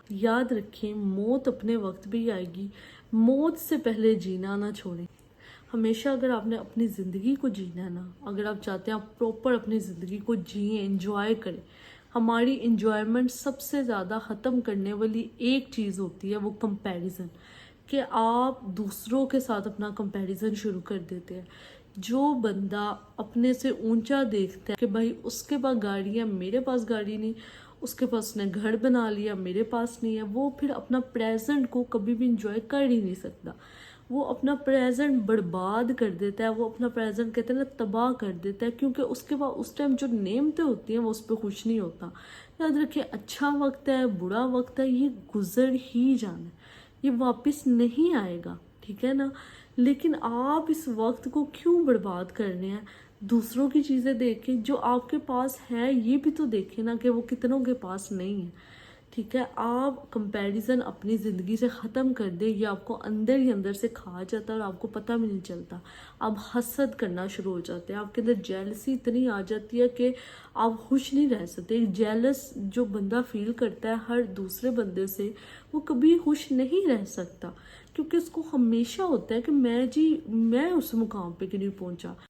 یاد رکھیں موت اپنے وقت بھی آئے گی، موت سے پہلے جینا نہ چھوڑیں۔ ہمیشہ اگر آپ نے اپنی زندگی کو جینا ہے نا، اگر آپ چاہتے ہیں آپ پراپر اپنی زندگی کو جئیں، انجوائے کریں، ہماری انجوائمنٹ سب سے زیادہ ختم کرنے والی ایک چیز ہوتی ہے، وہ کمپیریزن، کہ آپ دوسروں کے ساتھ اپنا کمپیریزن شروع کر دیتے ہیں۔ جو بندہ اپنے سے اونچا دیکھتا ہے کہ بھائی اس کے پاس گاڑی ہے، میرے پاس گاڑی نہیں، اس کے پاس نے گھر بنا لیا، میرے پاس نہیں ہے، وہ پھر اپنا پریزنٹ کو کبھی بھی انجوائے کر ہی نہیں سکتا۔ وہ اپنا پریزنٹ برباد کر دیتا ہے، وہ اپنا پریزنٹ کہتے ہیں نا تباہ کر دیتا ہے، کیونکہ اس کے بعد اس ٹائم جو نعمتیں ہوتی ہیں وہ اس پہ خوش نہیں ہوتا۔ یاد رکھیں اچھا وقت ہے، برا وقت ہے، یہ گزر ہی جانا ہے، یہ واپس نہیں آئے گا، ٹھیک ہے نا؟ لیکن آپ اس وقت کو کیوں برباد کرنے ہیں؟ دوسروں کی چیزیں دیکھیں، جو آپ کے پاس ہے یہ بھی تو دیکھیں نا کہ وہ کتنوں کے پاس نہیں ہے، ٹھیک ہے؟ آپ کمپیریزن اپنی زندگی سے ختم کر دیں، یہ آپ کو اندر ہی اندر سے کھا جاتا ہے اور آپ کو پتہ بھی نہیں چلتا۔ آپ حسد کرنا شروع ہو جاتے ہیں، آپ کے اندر جیلسی اتنی آ جاتی ہے کہ آپ خوش نہیں رہ سکتے۔ جیلس جو بندہ فیل کرتا ہے ہر دوسرے بندے سے، وہ کبھی خوش نہیں رہ سکتا، کیونکہ اس کو ہمیشہ ہوتا ہے کہ میں اس مقام پہ کیوں نہیں پہنچا۔